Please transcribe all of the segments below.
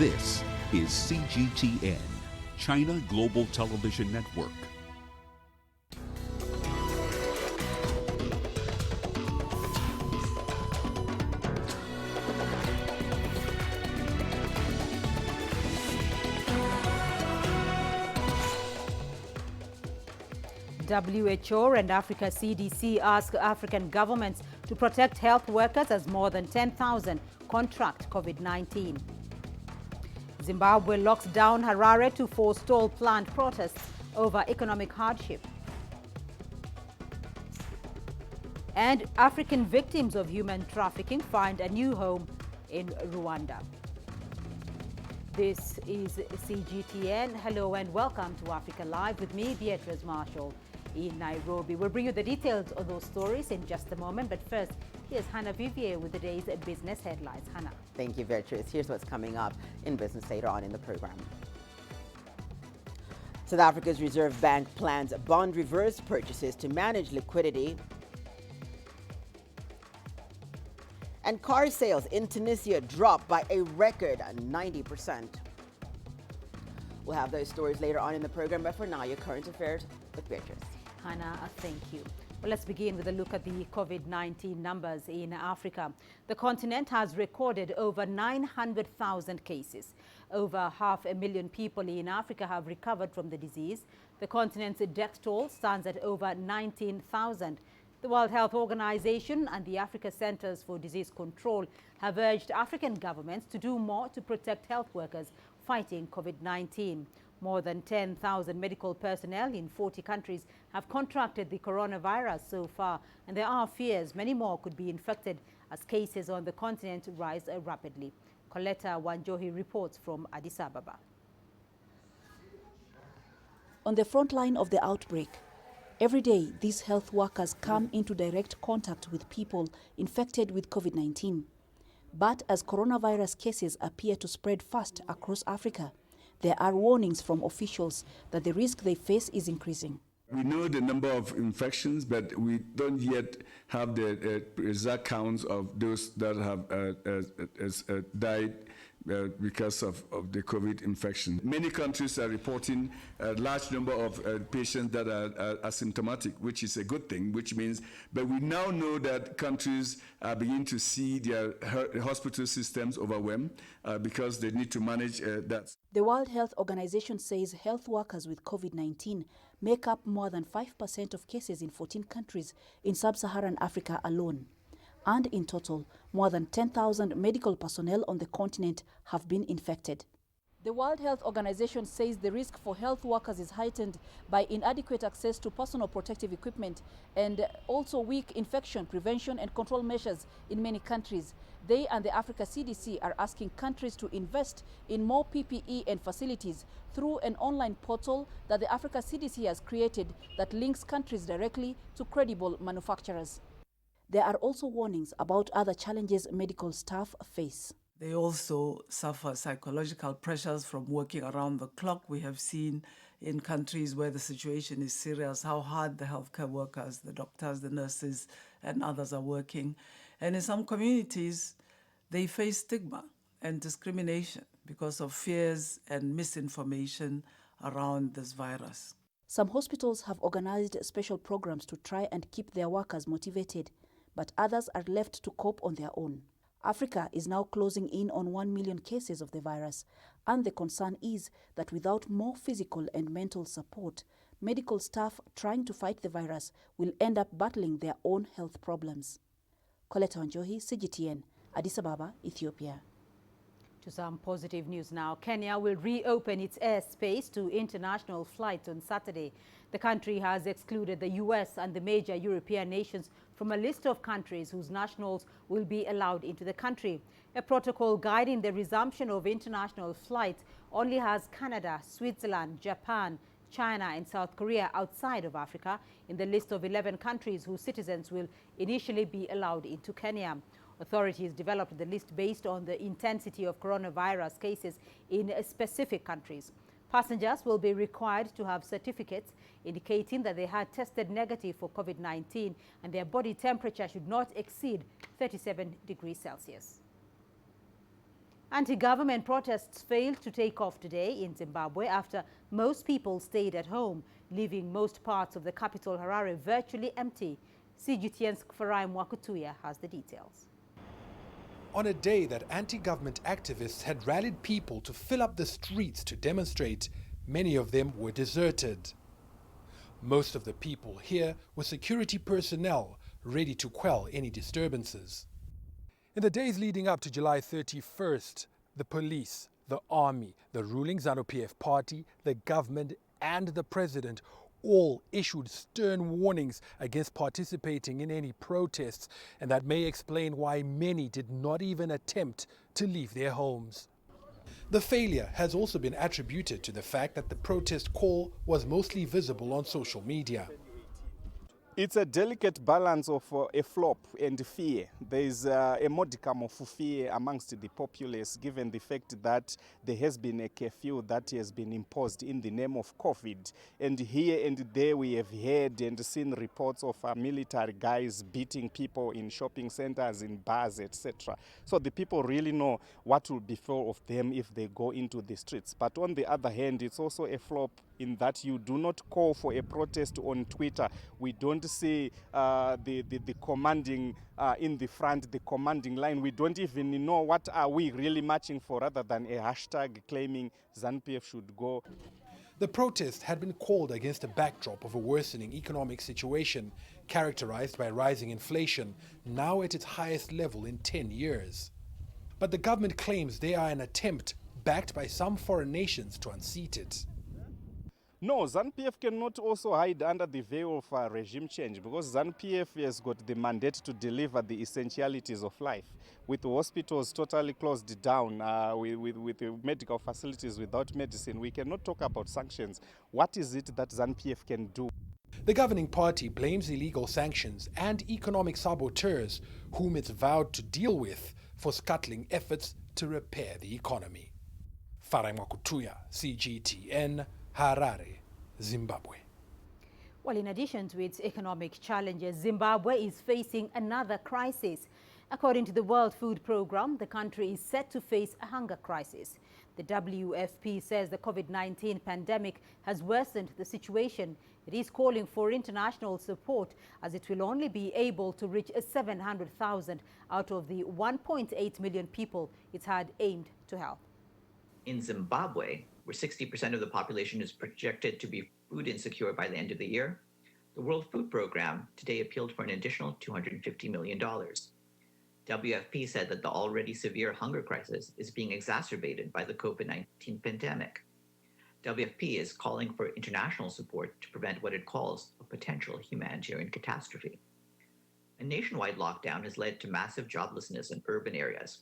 This is CGTN, China Global Television Network. WHO and Africa CDC ask African governments to protect health workers as more than 10,000 contract COVID-19. Zimbabwe locks down Harare to forestall planned protests over economic hardship. And African victims of human trafficking find a new home in Rwanda. This is CGTN. Hello and welcome to Africa Live with me, Beatrice Marshall, in Nairobi. We'll bring you the details of those stories in just a moment, but first, here's Hannah Vivier with the day's business headlines. Hannah. Thank you, Beatrice. Here's what's coming up in business later on in the program. South Africa's Reserve Bank plans bond reverse purchases to manage liquidity. And car sales in Tunisia dropped by a record 90%. We'll have those stories later on in the program, but for now, your current affairs with Beatrice. Hannah, thank you. Well, let's begin with a look at the COVID-19 numbers in Africa. The continent has recorded over 900,000 cases. Over 500,000 people in Africa have recovered from the disease. The continent's death toll stands at over 19,000. The World Health Organization and the Africa Centers for Disease Control have urged African governments to do more to protect health workers fighting COVID-19. More than 10,000 medical personnel in 40 countries have contracted the coronavirus so far, and there are fears many more could be infected as cases on the continent rise rapidly. Coletta Wanjohi reports from Addis Ababa. On the front line of the outbreak, every day these health workers come into direct contact with people infected with COVID-19. But as coronavirus cases appear to spread fast across Africa, there are warnings from officials that the risk they face is increasing. We know the number of infections, but we don't yet have the exact counts of those that have died because of the COVID infection. Many countries are reporting a large number of patients that are asymptomatic, which is a good thing, which means, but we now know that countries are beginning to see their hospital systems overwhelmed because they need to manage that. The World Health Organization says health workers with COVID-19 make up more than 5% of cases in 14 countries in sub-Saharan Africa alone. And in total, more than 10,000 medical personnel on the continent have been infected. The World Health Organization says the risk for health workers is heightened by inadequate access to personal protective equipment and also weak infection prevention and control measures in many countries. They and the Africa CDC are asking countries to invest in more PPE and facilities through an online portal that the Africa CDC has created that links countries directly to credible manufacturers. There are also warnings about other challenges medical staff face. They also suffer psychological pressures from working around the clock. We have seen in countries where the situation is serious how hard the healthcare workers, the doctors, the nurses, and others are working. And in some communities, they face stigma and discrimination because of fears and misinformation around this virus. Some hospitals have organized special programs to try and keep their workers motivated, but others are left to cope on their own. Africa is now closing in on 1 million cases of the virus, and the concern is that without more physical and mental support, medical staff trying to fight the virus will end up battling their own health problems. Coletta Wanjohi, CGTN, Addis Ababa, Ethiopia. To some positive news now. Kenya will reopen its airspace to international flights on Saturday. The country has excluded the US and the major European nations from a list of countries whose nationals will be allowed into the country. A protocol guiding the resumption of international flights only has Canada, Switzerland, Japan, China and South Korea outside of Africa in the list of 11 countries whose citizens will initially be allowed into Kenya. Authorities developed the list based on the intensity of coronavirus cases in specific countries. Passengers will be required to have certificates indicating that they had tested negative for COVID-19 and their body temperature should not exceed 37 degrees Celsius. Anti-government protests failed to take off today in Zimbabwe after most people stayed at home, leaving most parts of the capital Harare virtually empty. CGTN's Farai Mwakutuya has the details. On a day that anti-government activists had rallied people to fill up the streets to demonstrate, many of them were deserted. Most of the people here were security personnel ready to quell any disturbances. In the days leading up to July 31st, the police, the army, the ruling ZANU-PF party, the government and the president all issued stern warnings against participating in any protests, and that may explain why many did not even attempt to leave their homes. The failure has also been attributed to the fact that the protest call was mostly visible on social media. It's a delicate balance of a flop and fear. There is a modicum of fear amongst the populace, given the fact that there has been a curfew that has been imposed in the name of COVID. And here and there we have heard and seen reports of military guys beating people in shopping centers, in bars, etc. So the people really know what will befall of them if they go into the streets. But on the other hand, it's also a flop in that you do not call for a protest on Twitter. We don't see the commanding in the front, the commanding line. We don't even know what are we really marching for, rather than a hashtag claiming ZANU-PF should go. The protest had been called against a backdrop of a worsening economic situation characterized by rising inflation, now at its highest level in 10 years. But the government claims they are an attempt, backed by some foreign nations, to unseat it. No, ZANU-PF cannot also hide under the veil of regime change, because ZANU-PF has got the mandate to deliver the essentialities of life. With the hospitals totally closed down, with the medical facilities without medicine, we cannot talk about sanctions. What is it that ZANU-PF can do? The governing party blames illegal sanctions and economic saboteurs, whom it's vowed to deal with, for scuttling efforts to repair the economy. Farai Mwakutuya, CGTN, Harare, Zimbabwe. Well, in addition to its economic challenges, Zimbabwe is facing another crisis. According to the World Food Programme, the country is set to face a hunger crisis. The WFP says the COVID-19 pandemic has worsened the situation. It is calling for international support, as it will only be able to reach 700,000 out of the 1.8 million people it had aimed to help. In Zimbabwe, where 60% of the population is projected to be food insecure by the end of the year, the World Food Programme today appealed for an additional $250 million. WFP said that the already severe hunger crisis is being exacerbated by the COVID-19 pandemic. WFP is calling for international support to prevent what it calls a potential humanitarian catastrophe. A nationwide lockdown has led to massive joblessness in urban areas,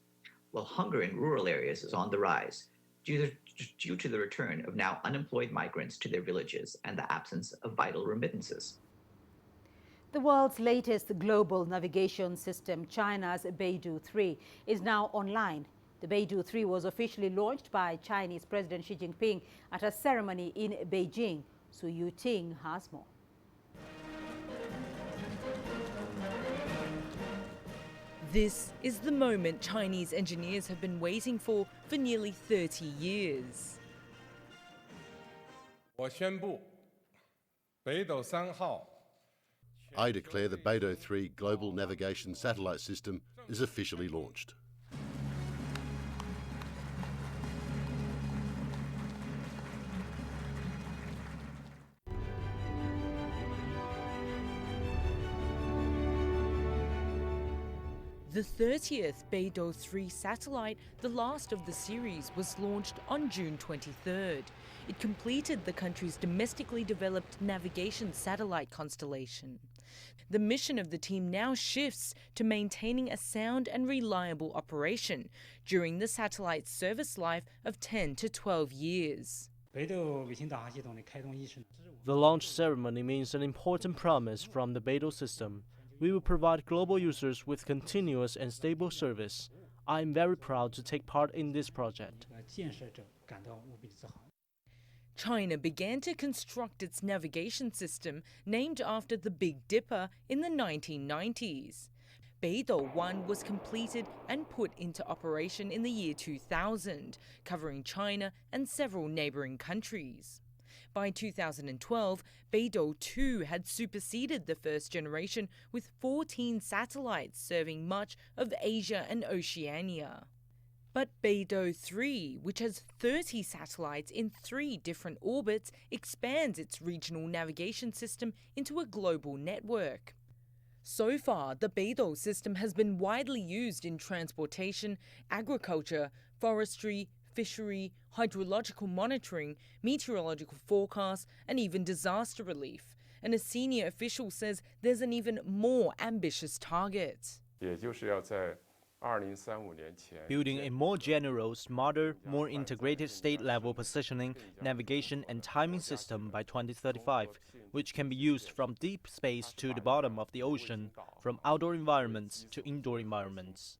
while hunger in rural areas is on the rise, due to the return of now unemployed migrants to their villages and the absence of vital remittances. The world's latest global navigation system, China's BeiDou 3, is now online. The BeiDou 3 was officially launched by Chinese President Xi Jinping at a ceremony in Beijing. Su Yuting has more. This is the moment Chinese engineers have been waiting for nearly 30 years. I declare the BeiDou 3 global navigation satellite system is officially launched. The 30th BeiDou 3 satellite, the last of the series, was launched on June 23rd. It completed the country's domestically developed navigation satellite constellation. The mission of the team now shifts to maintaining a sound and reliable operation during the satellite's service life of 10 to 12 years. The launch ceremony means an important promise from the BeiDou system. We will provide global users with continuous and stable service. I am very proud to take part in this project. China began to construct its navigation system named after the Big Dipper in the 1990s. BeiDou 1 was completed and put into operation in the year 2000, covering China and several neighbouring countries. By 2012, BeiDou 2 had superseded the first generation with 14 satellites serving much of Asia and Oceania. But BeiDou 3, which has 30 satellites in 3 different orbits, expands its regional navigation system into a global network. So far, the BeiDou system has been widely used in transportation, agriculture, forestry, fishery, hydrological monitoring, meteorological forecasts, and even disaster relief. And a senior official says there's an even more ambitious target. Building a more general, smarter, more integrated state-level positioning, navigation and timing system by 2035, which can be used from deep space to the bottom of the ocean, from outdoor environments to indoor environments.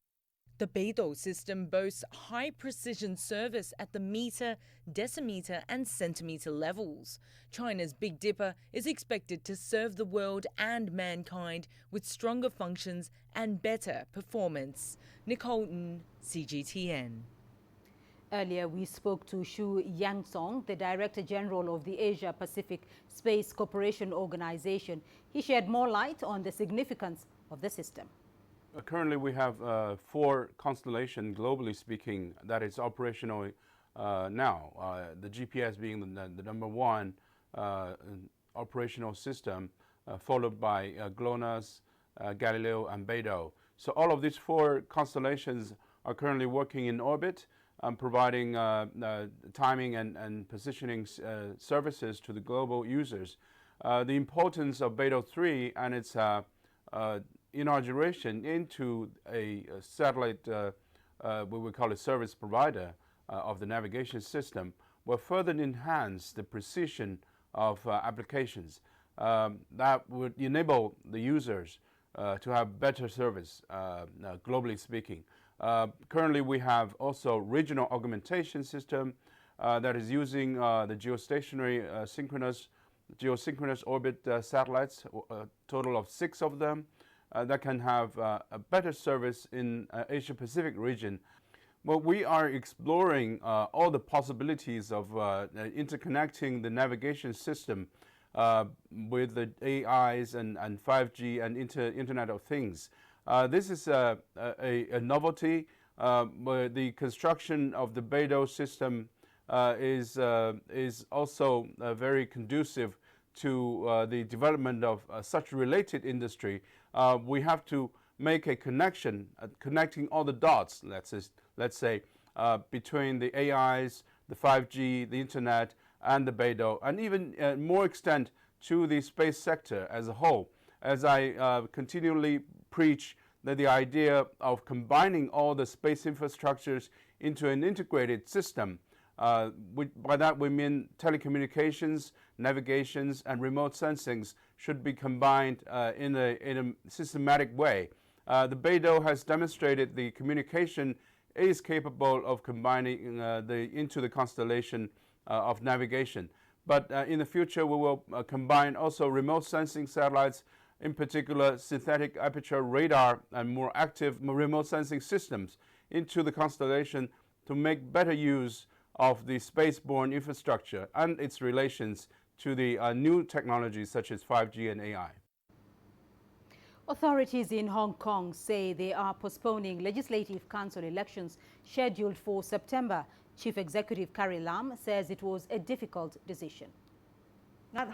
The BeiDou system boasts high-precision service at the meter, decimeter and centimeter levels. China's Big Dipper is expected to serve the world and mankind with stronger functions and better performance. Nicole Ng, CGTN. Earlier, we spoke to Xu Yangsong, the Director General of the Asia Pacific Space Cooperation Organization. He shed more light on the significance of the system. Currently, we have 4 constellations, globally speaking, that is operational now. The GPS being the number 1 operational system, followed by GLONASS, Galileo, and BeiDou. So all of these 4 constellations are currently working in orbit, providing timing and positioning services to the global users. The importance of BeiDou 3 and its inauguration into a satellite, we would call it service provider of the navigation system, will further enhance the precision of applications that would enable the users to have better service, globally speaking. Currently, we have also regional augmentation system that is using the geostationary geosynchronous orbit satellites, a total of 6 of them, that can have a better service in Asia Pacific region. Well, we are exploring all the possibilities of interconnecting the navigation system with the AIs and 5G and Internet of Things. This is a novelty. The construction of the BeiDou system is also very conducive to the development of such related industry. We have to make a connection, connecting all the dots, let's say, between the AIs, the 5G, the Internet, and the BeiDou, and even more extent to the space sector as a whole. As I continually preach that the idea of combining all the space infrastructures into an integrated system, by that we mean telecommunications, navigations, and remote sensings should be combined in a systematic way. The BeiDou has demonstrated the communication is capable of combining into the constellation of navigation. But in the future, we will combine also remote sensing satellites, in particular synthetic aperture radar and more active remote sensing systems into the constellation to make better use of the spaceborne infrastructure and its relations to the new technologies such as 5G and AI. Authorities in Hong Kong say they are postponing Legislative Council elections scheduled for September. Chief Executive Carrie Lam says it was a difficult decision. Now,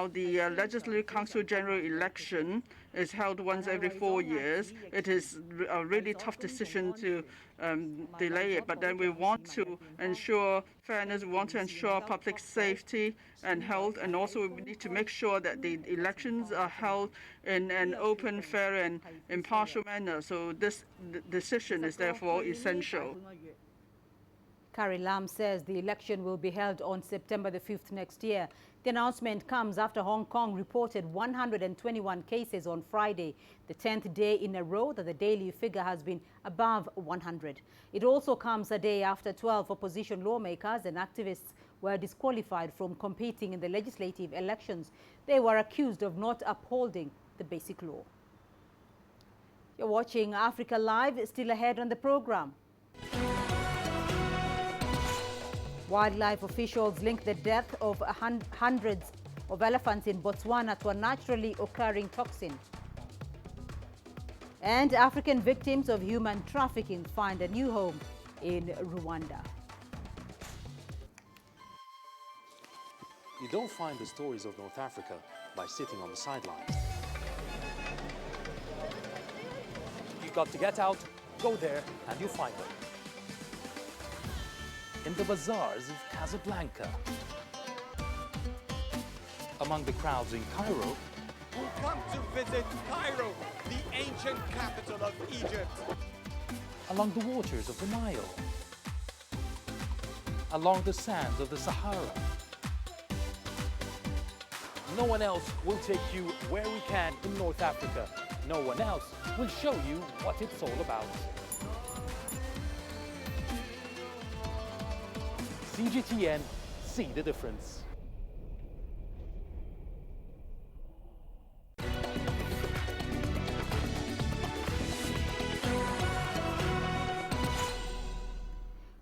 the Legislative Council General Election is held once every 4 years. It is a really tough decision to delay it, but then we want to ensure fairness, we want to ensure public safety and health, and also we need to make sure that the elections are held in an open, fair, and impartial manner. So this decision is therefore essential. Carrie Lam says the election will be held on September the 5th next year. The announcement comes after Hong Kong reported 121 cases on Friday, the 10th day in a row that the daily figure has been above 100. It also comes a day after 12 opposition lawmakers and activists were disqualified from competing in the legislative elections. They were accused of not upholding the basic law. You're watching Africa Live. Still ahead on the program. Wildlife officials link the death of hundreds of elephants in Botswana to a naturally occurring toxin. And African victims of human trafficking find a new home in Rwanda. You don't find the stories of North Africa by sitting on the sidelines. You've got to get out, go there, and you'll find them. In the bazaars of Casablanca, among the crowds in Cairo, who come to visit Cairo, the ancient capital of Egypt. Along the waters of the Nile, along the sands of the Sahara. No one else will take you where we can in North Africa. No one else will show you what it's all about. CGTN, see the difference.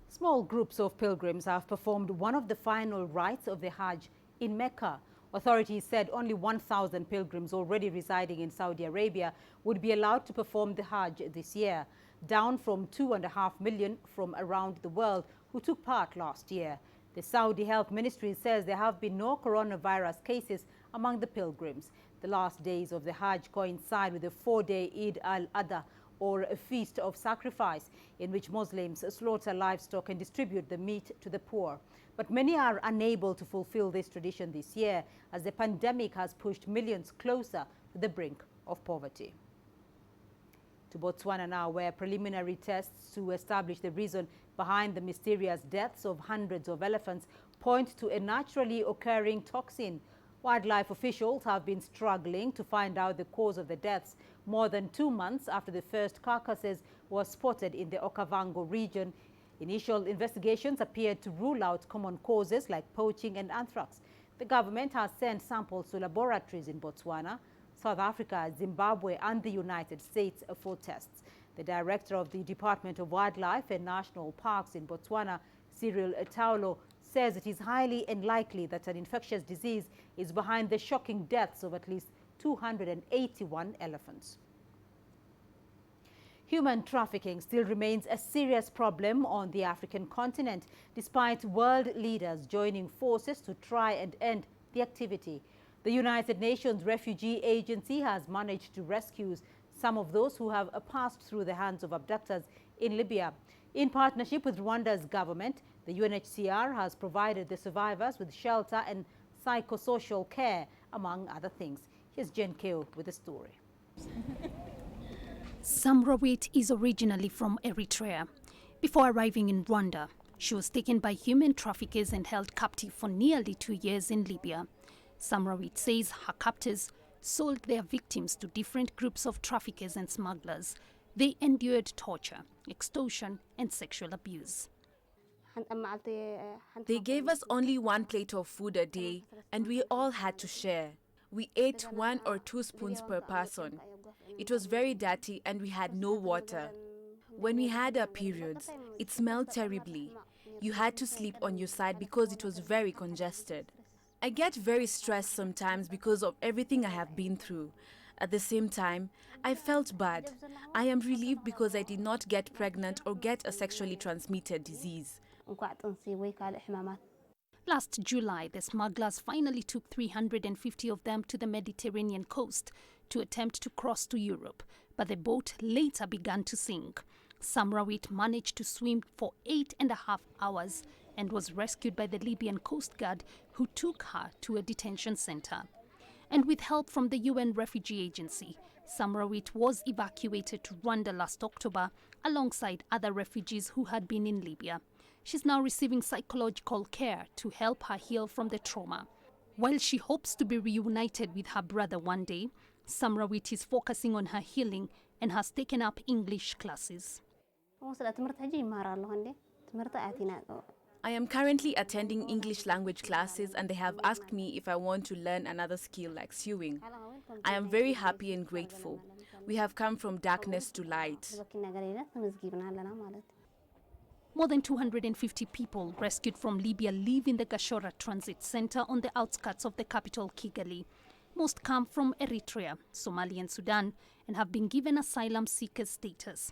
Small groups of pilgrims have performed one of the final rites of the Hajj in Mecca. Authorities said only 1,000 pilgrims already residing in Saudi Arabia would be allowed to perform the Hajj this year, down from 2.5 million from around the world who took part last year. The Saudi Health Ministry says there have been no coronavirus cases among the pilgrims. The last days of the Hajj coincide with the 4-day Eid al-Adha, or a feast of sacrifice, in which Muslims slaughter livestock and distribute the meat to the poor. But many are unable to fulfill this tradition this year, as the pandemic has pushed millions closer to the brink of poverty. To Botswana now, where preliminary tests to establish the reason behind the mysterious deaths of hundreds of elephants point to a naturally occurring toxin. Wildlife officials have been struggling to find out the cause of the deaths more than 2 months after the first carcasses were spotted in the Okavango region. Initial investigations appeared to rule out common causes like poaching and anthrax. The government has sent samples to laboratories in Botswana, South Africa, Zimbabwe and the United States for tests. The director of the Department of Wildlife and National Parks in Botswana, Cyril Etaulo, says it is highly unlikely that an infectious disease is behind the shocking deaths of at least 281 elephants. Human trafficking still remains a serious problem on the African continent, despite world leaders joining forces to try and end the activity. The United Nations Refugee Agency has managed to rescue some of those who have passed through the hands of abductors in Libya. In partnership with Rwanda's government, the UNHCR has provided the survivors with shelter and psychosocial care, among other things. Here's Jen Keo with the story. Samrawit is originally from Eritrea. Before arriving in Rwanda, she was taken by human traffickers and held captive for nearly 2 years in Libya. Samrawit says her captors sold their victims to different groups of traffickers and smugglers. They endured torture, extortion and sexual abuse. They gave us only 1 plate of food a day, and we all had to share. We ate 1 or 2 spoons per person. It was very dirty and we had no water. When we had our periods, it smelled terribly. You had to sleep on your side because it was very congested. I get very stressed sometimes because of everything I have been through. At the same time, I felt bad. I am relieved because I did not get pregnant or get a sexually transmitted disease. Last July, the smugglers finally took 350 of them to the Mediterranean coast to attempt to cross to Europe, but the boat later began to sink. Samrawit managed to swim for 8.5 hours and was rescued by the Libyan Coast Guard, who took her to a detention center. And with help from the UN Refugee Agency, Samrawit was evacuated to Rwanda last October alongside other refugees who had been in Libya. She's now receiving psychological care to help her heal from the trauma. While she hopes to be reunited with her brother one day, Samrawit is focusing on her healing and has taken up English classes. I am currently attending English language classes and they have asked me if I want to learn another skill like sewing. I am very happy and grateful. We have come from darkness to light. More than 250 people rescued from Libya live in the Gashora Transit Center on the outskirts of the capital, Kigali. Most come from Eritrea, Somalia and Sudan and have been given asylum seeker status.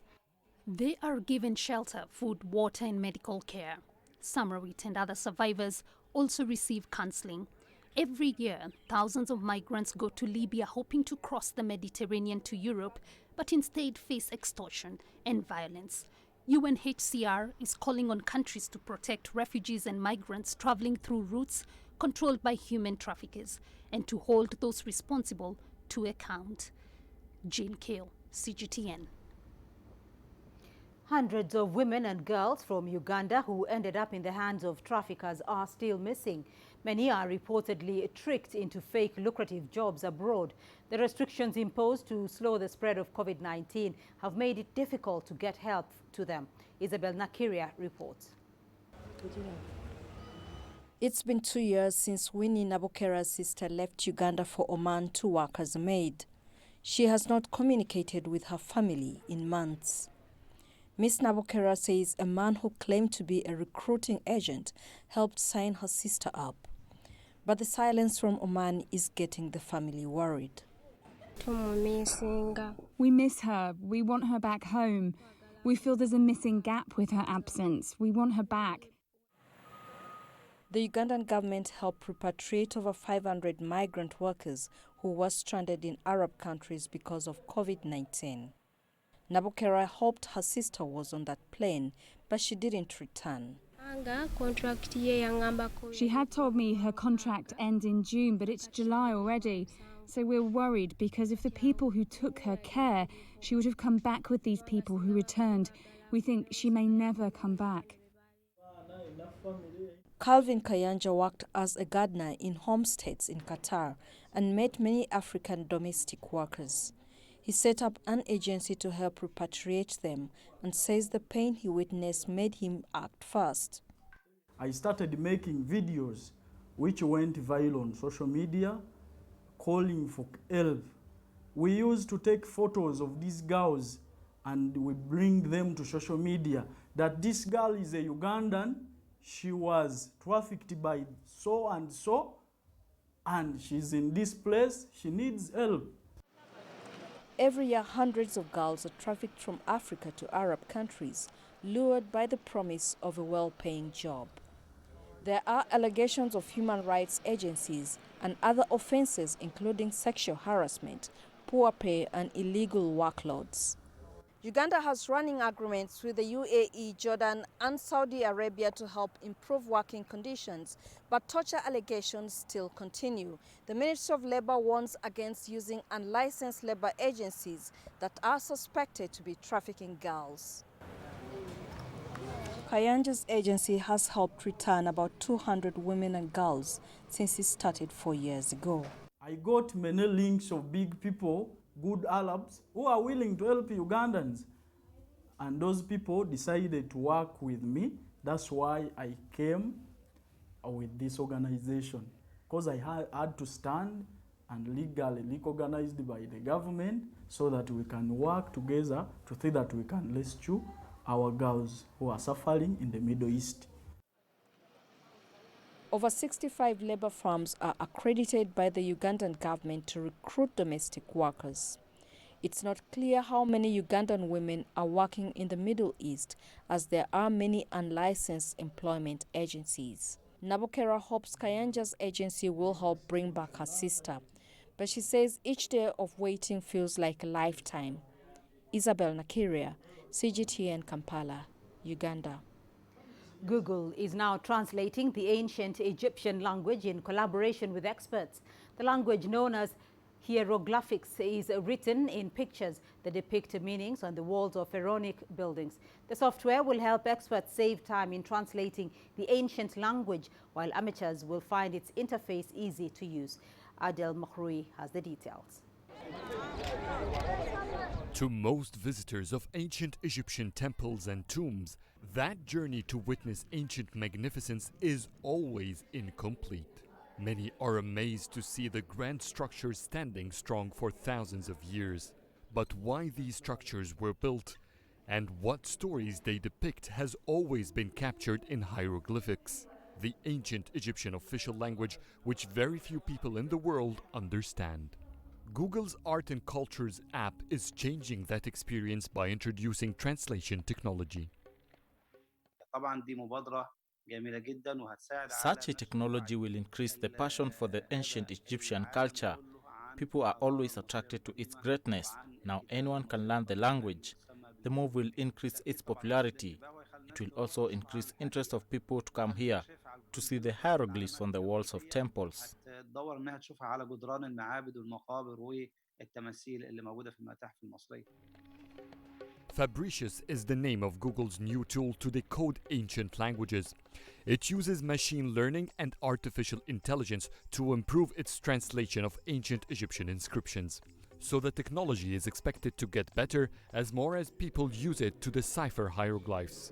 They are given shelter, food, water and medical care. Samrawit and other survivors also receive counseling. Every year, thousands of migrants go to Libya hoping to cross the Mediterranean to Europe, but instead face extortion and violence. UNHCR is calling on countries to protect refugees and migrants traveling through routes controlled by human traffickers and to hold those responsible to account. Jean Kale, CGTN. Hundreds of women and girls from Uganda who ended up in the hands of traffickers are still missing. Many are reportedly tricked into fake lucrative jobs abroad. The restrictions imposed to slow the spread of COVID-19 have made it difficult to get help to them. Isabel Nakiria reports. It's been 2 years since Winnie Nabokera's sister left Uganda for Oman to work as a maid. She has not communicated with her family in months. Miss Nabokera says a man who claimed to be a recruiting agent helped sign her sister up. But the silence from Oman is getting the family worried. We miss her. We want her back home. We feel there's a missing gap with her absence. We want her back. The Ugandan government helped repatriate over 500 migrant workers who were stranded in Arab countries because of COVID-19. Nabokera hoped her sister was on that plane, but she didn't return. She had told me her contract ends in June, but it's July already. So we're worried because if the people who took her care, she would have come back with these people who returned. We think she may never come back. Calvin Kayanja worked as a gardener in homesteads in Qatar and met many African domestic workers. He set up an agency to help repatriate them and says the pain he witnessed made him act fast. I started making videos which went viral on social media, calling for help. We used to take photos of these girls and we bring them to social media that this girl is a Ugandan, she was trafficked by so and she's in this place, she needs help. Every year, hundreds of girls are trafficked from Africa to Arab countries, lured by the promise of a well-paying job. There are allegations of human rights agencies and other offenses including sexual harassment, poor pay and illegal workloads. Uganda has running agreements with the UAE, Jordan and Saudi Arabia to help improve working conditions, but torture allegations still continue. The Ministry of Labour warns against using unlicensed labour agencies that are suspected to be trafficking girls. Kayanja's agency has helped return about 200 women and girls since it started 4 years ago. I got many links of big people, good Arabs, who are willing to help Ugandans. And those people decided to work with me. That's why I came with this organization. Because I had to stand and legally recognized by the government so that we can work together to see that we can rescue our girls who are suffering in the Middle East. Over 65 labor firms are accredited by the Ugandan government to recruit domestic workers. It's not clear how many Ugandan women are working in the Middle East, as there are many unlicensed employment agencies. Nabokera hopes Kayanja's agency will help bring back her sister, but she says each day of waiting feels like a lifetime. Isabel Nakiria, CGTN Kampala, Uganda. Google is now translating the ancient Egyptian language in collaboration with experts. The language known as hieroglyphics is written in pictures that depict meanings on the walls of pharaonic buildings. The software will help experts save time in translating the ancient language, while amateurs will find its interface easy to use. Adel Makhroui has the details. To most visitors of ancient Egyptian temples and tombs, that journey to witness ancient magnificence is always incomplete. Many are amazed to see the grand structures standing strong for thousands of years. But why these structures were built and what stories they depict has always been captured in hieroglyphics, the ancient Egyptian official language which very few people in the world understand. Google's Art and Cultures app is changing that experience by introducing translation technology. Such a technology will increase the passion for the ancient Egyptian culture. People are always attracted to its greatness. Now anyone can learn the language. The move will increase its popularity. It will also increase interest of people to come here to see the hieroglyphs on the walls of temples. Fabricius is the name of Google's new tool to decode ancient languages. It uses machine learning and artificial intelligence to improve its translation of ancient Egyptian inscriptions. So the technology is expected to get better as more as people use it to decipher hieroglyphs.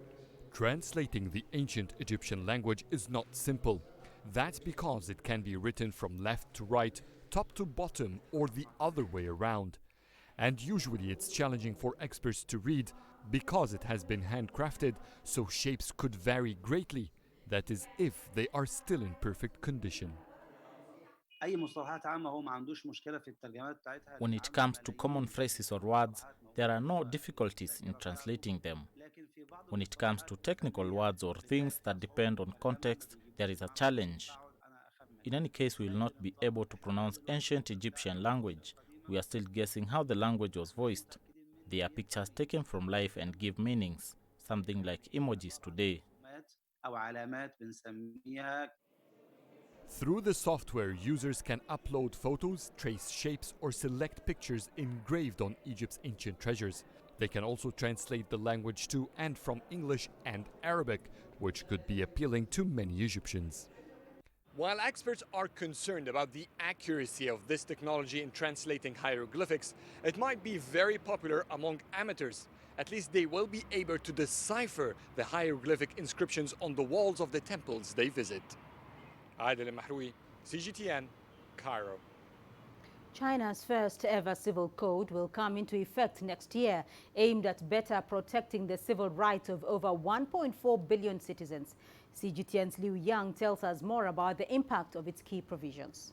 Translating the ancient Egyptian language is not simple. That's because it can be written from left to right, top to bottom, or the other way around. And usually it's challenging for experts to read because it has been handcrafted, so shapes could vary greatly. That is, if they are still in perfect condition. When it comes to common phrases or words, there are no difficulties in translating them. When it comes to technical words or things that depend on context, there is a challenge. In any case, we will not be able to pronounce ancient Egyptian language. We are still guessing how the language was voiced. They are pictures taken from life and give meanings, something like emojis today. Through the software, users can upload photos, trace shapes, or select pictures engraved on Egypt's ancient treasures. They can also translate the language to and from English and Arabic, which could be appealing to many Egyptians. While experts are concerned about the accuracy of this technology in translating hieroglyphics, it might be very popular among amateurs. At least they will be able to decipher the hieroglyphic inscriptions on the walls of the temples they visit. Adel Mahroui, CGTN, Cairo. China's first ever civil code will come into effect next year, aimed at better protecting the civil rights of over 1.4 billion citizens. CGTN's Liu Yang tells us more about the impact of its key provisions.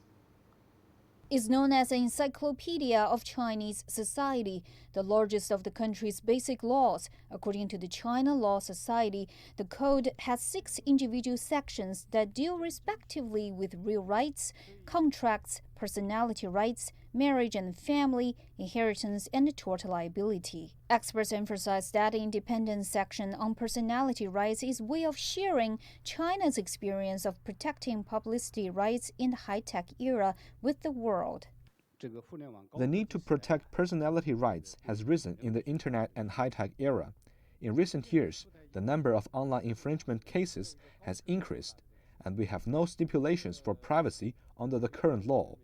Is known as an encyclopedia of Chinese society, the largest of the country's basic laws. According to the China Law Society, the code has 6 individual sections that deal respectively with real rights, contracts, personality rights, marriage and family, inheritance, and tort liability. Experts emphasize that the independent section on personality rights is a way of sharing China's experience of protecting publicity rights in the high-tech era with the world. The need to protect personality rights has risen in the internet and high-tech era. In recent years, the number of online infringement cases has increased, and we have no stipulations for privacy under the current law.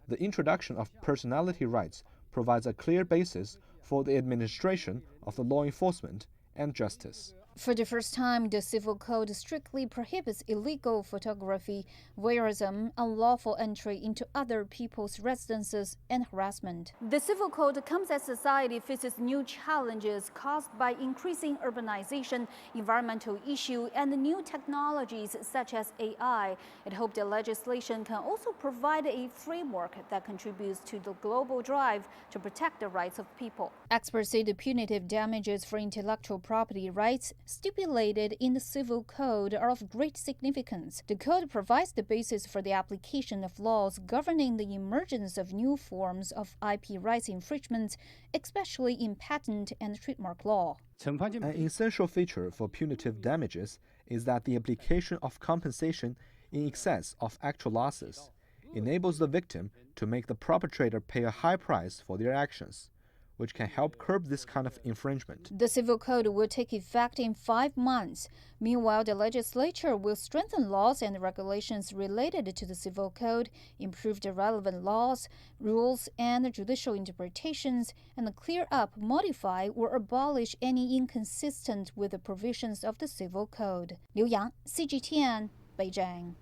The introduction of personality rights provides a clear basis for the administration of the law enforcement and justice. For the first time, the Civil Code strictly prohibits illegal photography, voyeurism, unlawful entry into other people's residences, and harassment. The Civil Code comes as society faces new challenges caused by increasing urbanization, environmental issues, and new technologies such as AI. It hopes the legislation can also provide a framework that contributes to the global drive to protect the rights of people. Experts say the punitive damages for intellectual property rights stipulated in the Civil Code are of great significance. The code provides the basis for the application of laws governing the emergence of new forms of IP rights infringements, especially in patent and trademark law. An essential feature for punitive damages is that the application of compensation in excess of actual losses enables the victim to make the perpetrator pay a high price for their actions, which can help curb this kind of infringement. The Civil Code will take effect in 5 months. Meanwhile, the legislature will strengthen laws and regulations related to the Civil Code, improve the relevant laws, rules, and judicial interpretations, and clear up, modify, or abolish any inconsistent with the provisions of the Civil Code. Liu Yang, CGTN, Beijing.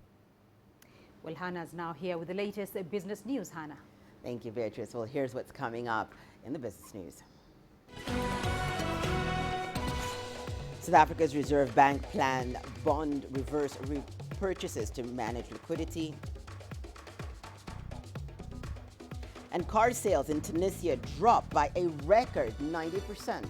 Well, Hannah's now here with the latest business news. Hannah. Thank you, Beatrice. Well, here's what's coming up in the business news. South Africa's Reserve Bank planned bond reverse repurchases to manage liquidity. And car sales in Tunisia dropped by a record 90%.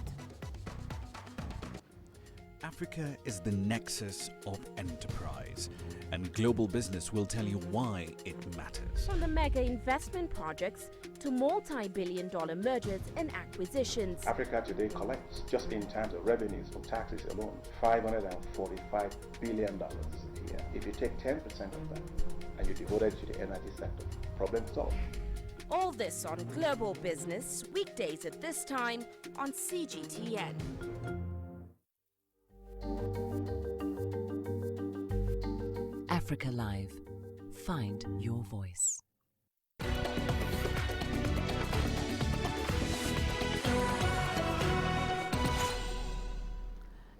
Africa is the nexus of enterprise, and global business will tell you why it matters. From the mega investment projects to multi-billion-dollar mergers and acquisitions. Africa today collects, just in terms of revenues from taxes alone, $545 billion a year. If you take 10% of that and you devote it to the energy sector, problem solved. All this on Global Business, weekdays at this time on CGTN. Africa Live. Find your voice.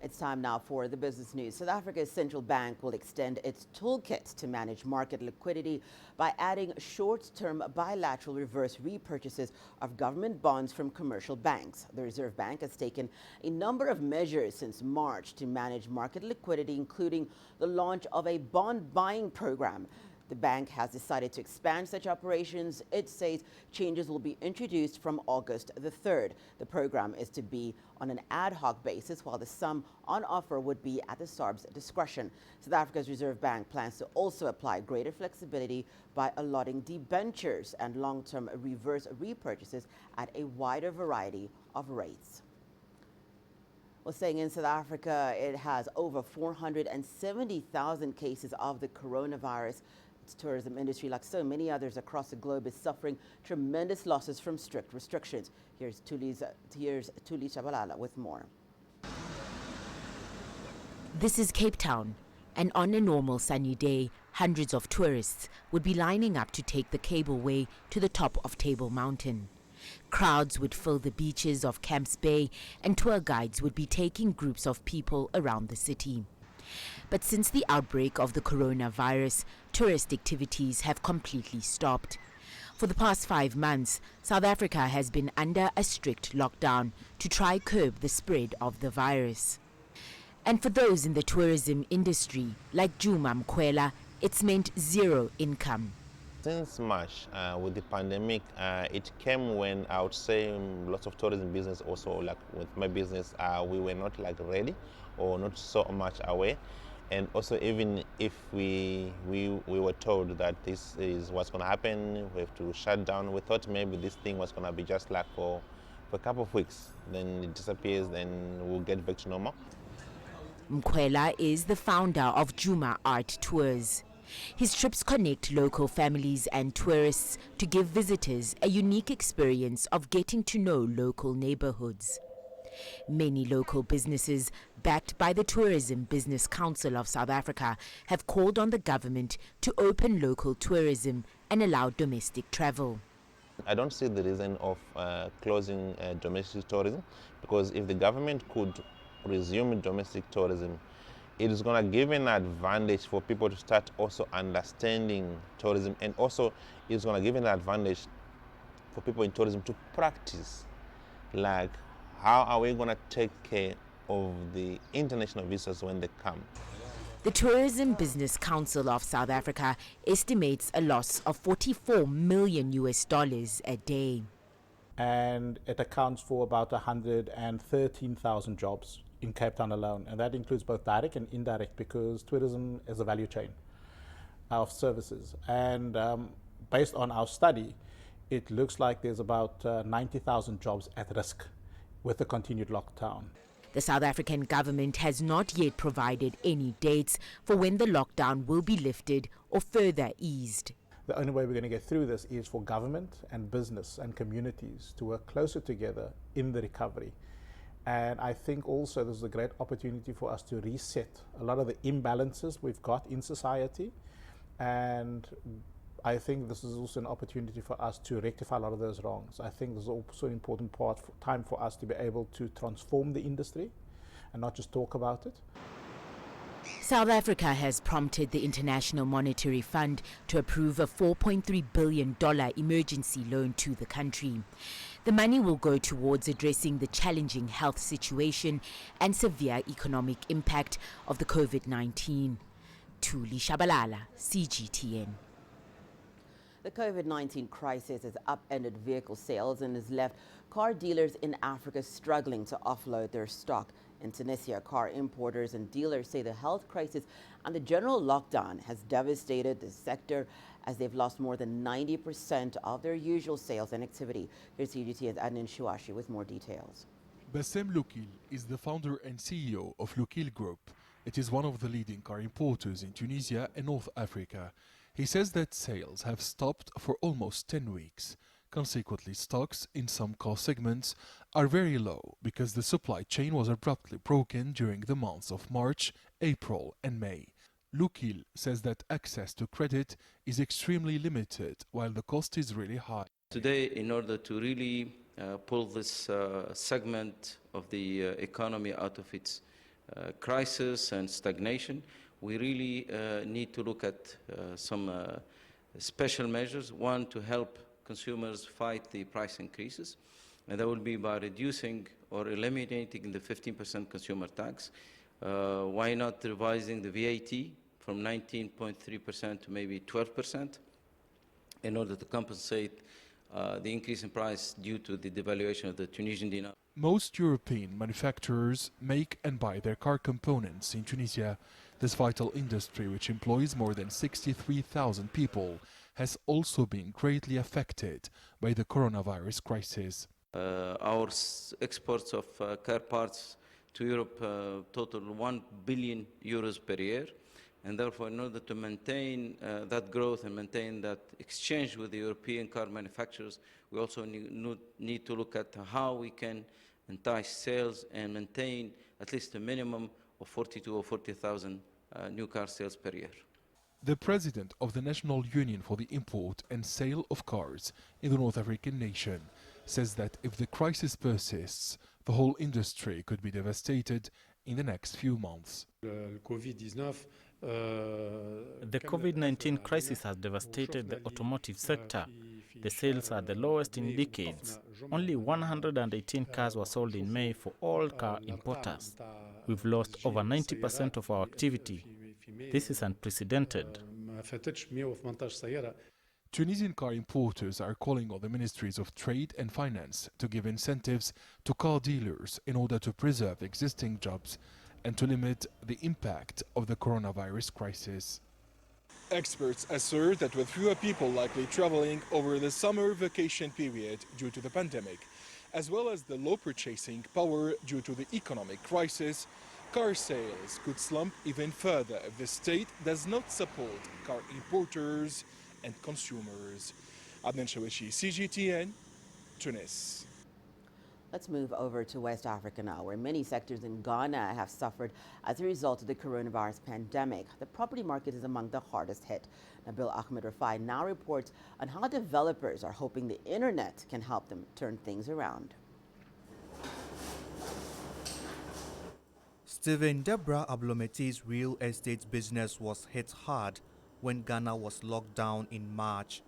It's time now for the business news. South Africa's central bank will extend its toolkit to manage market liquidity by adding short-term bilateral reverse repurchases of government bonds from commercial banks. The Reserve Bank has taken a number of measures since March to manage market liquidity, including the launch of a bond buying program. The bank has decided to expand such operations. It says changes will be introduced from August the 3rd. The program is to be on an ad hoc basis, while the sum on offer would be at the SARB's discretion. South Africa's Reserve Bank plans to also apply greater flexibility by allotting debentures and long-term reverse repurchases at a wider variety of rates. Well, staying in South Africa, it has over 470,000 cases of the coronavirus. Its tourism industry, like so many others across the globe, is suffering tremendous losses from strict restrictions. Here's Tuli Shabalala with more. This is Cape Town, and on a normal sunny day, hundreds of tourists would be lining up to take the cableway to the top of Table Mountain. Crowds would fill the beaches of Camps Bay, and tour guides would be taking groups of people around the city. But since the outbreak of the coronavirus, tourist activities have completely stopped. For the past 5 months, South Africa has been under a strict lockdown to try curb the spread of the virus. And for those in the tourism industry, like Juma Mkwela, it's meant zero income. Since March, with the pandemic, it came when I would say lots of tourism business also, like with my business, we were not like ready or not so much aware. And also, even if we were told that this is what's going to happen, we have to shut down, we thought maybe this thing was going to be just like for a couple of weeks, then it disappears, then we'll get back to normal. Mkwela is the founder of Juma Art Tours. His trips connect local families and tourists to give visitors a unique experience of getting to know local neighborhoods. Many local businesses, backed by the Tourism Business Council of South Africa, have called on the government to open local tourism and allow domestic travel. I don't see the reason of closing domestic tourism, because if the government could resume domestic tourism, it is going to give an advantage for people to start also understanding tourism, and also it's going to give an advantage for people in tourism to practice, like how are we going to take care of the international visitors when they come. The Tourism Business Council of South Africa estimates a loss of $44 million a day. And it accounts for about 113,000 jobs in Cape Town alone, and that includes both direct and indirect, because tourism is a value chain of services. And based on our study, it looks like there's about 90,000 jobs at risk with the continued lockdown. The South African government has not yet provided any dates for when the lockdown will be lifted or further eased. The only way we're going to get through this is for government and business and communities to work closer together in the recovery. And I think also there's a great opportunity for us to reset a lot of the imbalances we've got in society. And I think this is also an opportunity for us to rectify a lot of those wrongs. I think this is also an important time for us to be able to transform the industry and not just talk about it. South Africa has prompted the International Monetary Fund to approve a $4.3 billion emergency loan to the country. The money will go towards addressing the challenging health situation and severe economic impact of the COVID-19. Tuli Shabalala, CGTN. The COVID-19 crisis has upended vehicle sales and has left car dealers in Africa struggling to offload their stock. In Tunisia, car importers and dealers say the health crisis and the general lockdown has devastated the sector as they've lost more than 90% of their usual sales and activity. Here's CGTN's Adnan Shuashi with more details. Bassem Loukil is the founder and CEO of Loukil Group. It is one of the leading car importers in Tunisia and North Africa. He says that sales have stopped for almost 10 weeks. Consequently, stocks in some car segments are very low because the supply chain was abruptly broken during the months of March, April and May. Loukil says that access to credit is extremely limited while the cost is really high. Today, in order to really pull this segment of the economy out of its crisis and stagnation, we really need to look at some special measures. One, to help consumers fight the price increases, and that will be by reducing or eliminating the 15% consumer tax. Why not revising the VAT from 19.3% to maybe 12% in order to compensate the increase in price due to the devaluation of the Tunisian dinar. Most European manufacturers make and buy their car components in Tunisia. This vital industry, which employs more than 63,000 people, has also been greatly affected by the coronavirus crisis. Our exports of car parts to Europe total 1 billion euros per year. And therefore, in order to maintain that growth and maintain that exchange with the European car manufacturers, we also need to look at how we can entice sales and maintain at least a minimum of 42 or 40,000 new car sales per year. The president of the National Union for the Import and Sale of Cars in the North African nation says that if the crisis persists, the whole industry could be devastated in the next few months. The COVID-19 crisis has devastated the automotive sector. The sales are the lowest in decades. Only 118 cars were sold in May for all car importers. We've lost over 90% of our activity. This is unprecedented. Tunisian car importers are calling on the ministries of trade and finance to give incentives to car dealers in order to preserve existing jobs and to limit the impact of the coronavirus crisis. Experts assert that with fewer people likely traveling over the summer vacation period due to the pandemic, as well as the low purchasing power due to the economic crisis, car sales could slump even further if the state does not support car importers and consumers. Adnan Shawishi, CGTN, Tunis. Let's move over to West Africa now, where many sectors in Ghana have suffered as a result of the coronavirus pandemic. The property market is among the hardest hit. Nabil Ahmed Rafai now reports on how developers are hoping the internet can help them turn things around. Stephen Debra Ablometi's real estate business was hit hard when Ghana was locked down in March.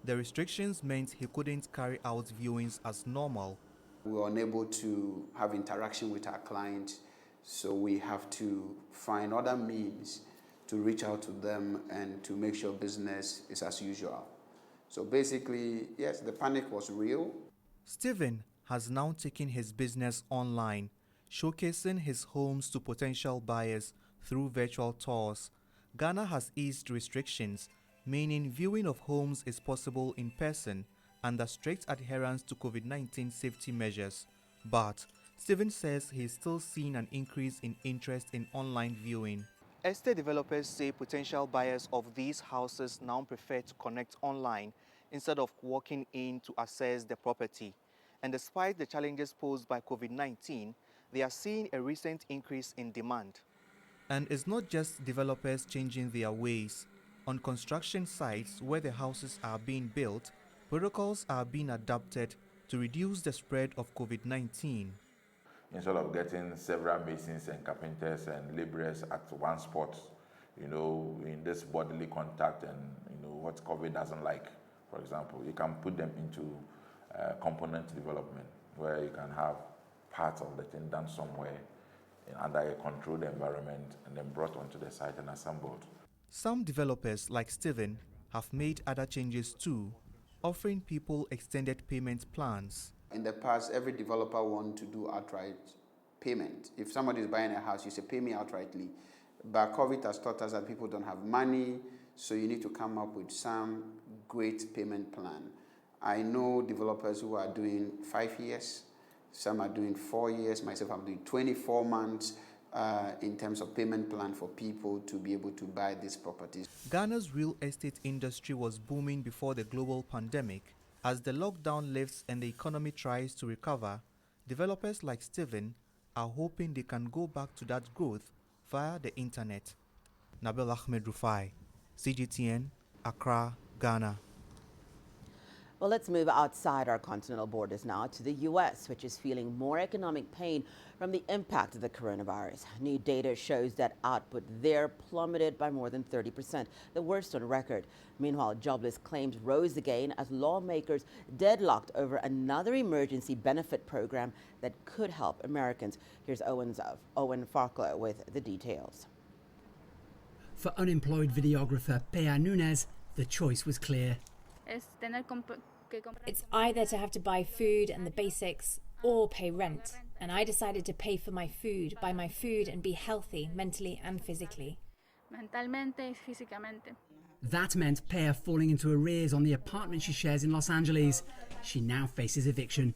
The restrictions meant he couldn't carry out viewings as normal. We were unable to have interaction with our clients, so we have to find other means to reach out to them and to make sure business is as usual. So basically, yes, the panic was real. Stephen has now taken his business online, showcasing his homes to potential buyers through virtual tours. Ghana has eased restrictions, meaning viewing of homes is possible in person under strict adherence to COVID-19 safety measures. But Stephen says he's still seeing an increase in interest in online viewing. Estate developers say potential buyers of these houses now prefer to connect online instead of walking in to assess the property. And despite the challenges posed by COVID-19, they are seeing a recent increase in demand. And it's not just developers changing their ways. On construction sites where the houses are being built, protocols are being adopted to reduce the spread of COVID-19. instead of getting several masons and carpenters and laborers at one spot, in this bodily contact and, what COVID doesn't like, for example, you can put them into component development where you can have parts of the thing done somewhere under a controlled environment and then brought onto the site and assembled. Some developers, like Stephen, have made other changes too, offering people extended payment plans. In the past, every developer wanted to do outright payment. If somebody is buying a house, you say, pay me outrightly. But COVID has taught us that people don't have money, so you need to come up with some great payment plan. I know developers who are doing 5 years, some are doing 4 years, myself I'm doing 24 months in terms of payment plan for people to be able to buy these properties. Ghana's real estate industry was booming before the global pandemic. As the lockdown lifts and the economy tries to recover, developers like Stephen are hoping they can go back to that growth via the internet. Nabil Ahmed Rufai, CGTN, Accra, Ghana. Well, let's move outside our continental borders now to the U.S., which is feeling more economic pain from the impact of the coronavirus. New data shows that output there plummeted by more than 30%, the worst on record. Meanwhile, jobless claims rose again as lawmakers deadlocked over another emergency benefit program that could help Americans. Here's Owen Farkler with the details. For unemployed videographer Pea Nunez, the choice was clear. It's either to have to buy food and the basics or pay rent. And I decided to pay for my food, buy my food and be healthy mentally and physically. That meant Pea falling into arrears on the apartment she shares in Los Angeles. She now faces eviction.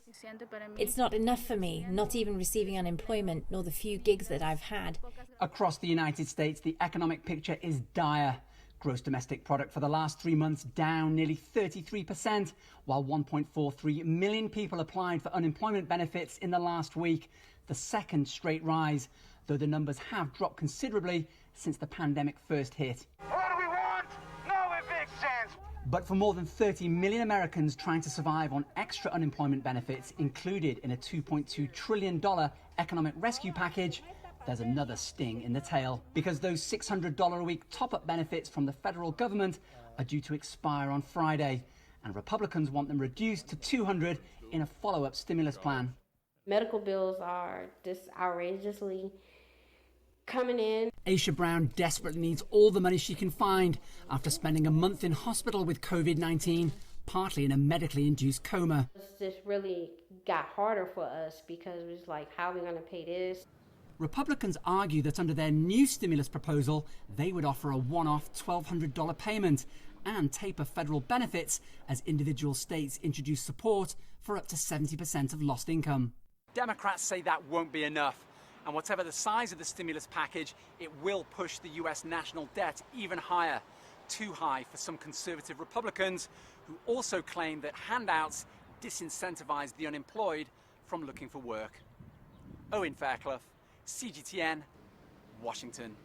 It's not enough for me, not even receiving unemployment, nor the few gigs that I've had. Across the United States, the economic picture is dire. Gross domestic product for the last 3 months down nearly 33%, while 1.43 million people applied for unemployment benefits in the last week, the second straight rise, though the numbers have dropped considerably since the pandemic first hit. What do we want? No evictions! But for more than 30 million Americans trying to survive on extra unemployment benefits included in a $2.2 trillion economic rescue package, there's another sting in the tail, because those $600 a week top-up benefits from the federal government are due to expire on Friday, and Republicans want them reduced to $200 in a follow-up stimulus plan. Medical bills are just outrageously coming in. Aisha Brown desperately needs all the money she can find after spending a month in hospital with COVID-19, partly in a medically induced coma. This really got harder for us because it was like, how are we going to pay this? Republicans argue that under their new stimulus proposal, they would offer a one-off $1,200 payment and taper federal benefits as individual states introduce support for up to 70% of lost income. Democrats say that won't be enough. And whatever the size of the stimulus package, it will push the US national debt even higher. Too high for some conservative Republicans who also claim that handouts disincentivize the unemployed from looking for work. Owen Fairclough, CGTN, Washington.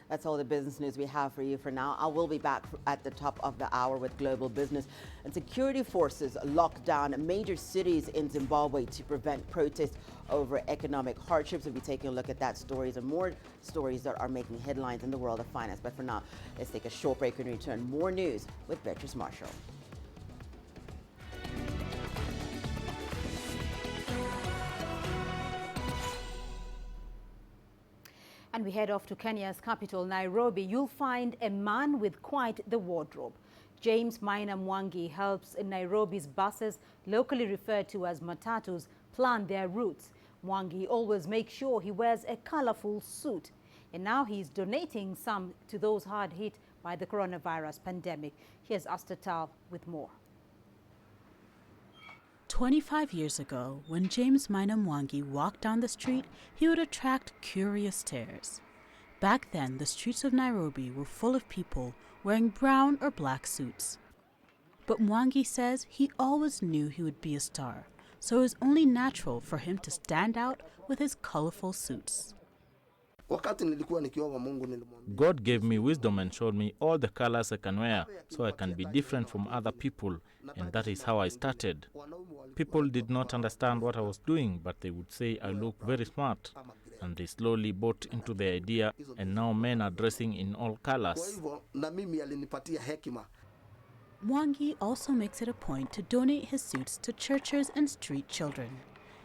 That's all the business news we have for you for now. I will be back at the top of the hour with global business. And security forces locked down major cities in Zimbabwe to prevent protests over economic hardships. We'll be taking a look at that stories and more stories that are making headlines in the world of finance. But for now, let's take a short break and return. More news with Beatrice Marshall. And we head off to Kenya's capital, Nairobi. You'll find a man with quite the wardrobe. James Maina Mwangi helps Nairobi's buses, locally referred to as matatus, plan their routes. Mwangi always makes sure he wears a colorful suit. And now he's donating some to those hard hit by the coronavirus pandemic. Here's Asta Tal with more. 25 years ago, when James Maina Mwangi walked down the street, he would attract curious stares. Back then, the streets of Nairobi were full of people wearing brown or black suits. But Mwangi says he always knew he would be a star, so it was only natural for him to stand out with his colorful suits. God gave me wisdom and showed me all the colors I can wear so I can be different from other people, and that is how I started. People did not understand what I was doing, but they would say I look very smart, and they slowly bought into the idea, and now men are dressing in all colors. Mwangi also makes it a point to donate his suits to churches and street children.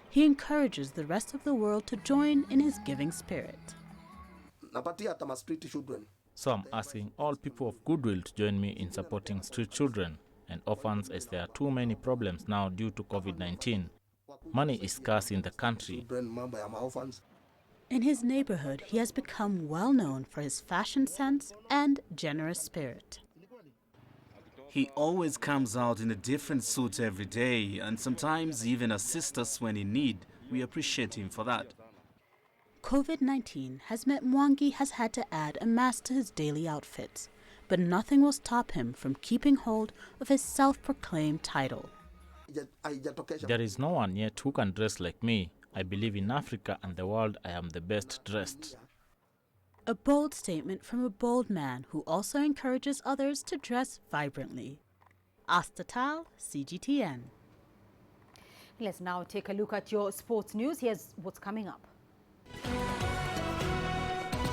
He encourages the rest of the world to join in his giving spirit. So I'm asking all people of goodwill to join me in supporting street children and orphans, as there are too many problems now due to COVID-19. Money is scarce in the country. In his neighborhood, he has become well known for his fashion sense and generous spirit. He always comes out in a different suit every day, and sometimes even assists us when in need. We appreciate him for that. COVID-19 has meant Mwangi has had to add a mask to his daily outfits, but nothing will stop him from keeping hold of his self-proclaimed title. There is no one yet who can dress like me. I believe in Africa and the world I am the best dressed. A bold statement from a bold man who also encourages others to dress vibrantly. Astatal, CGTN. Let's now take a look at your sports news. Here's what's coming up.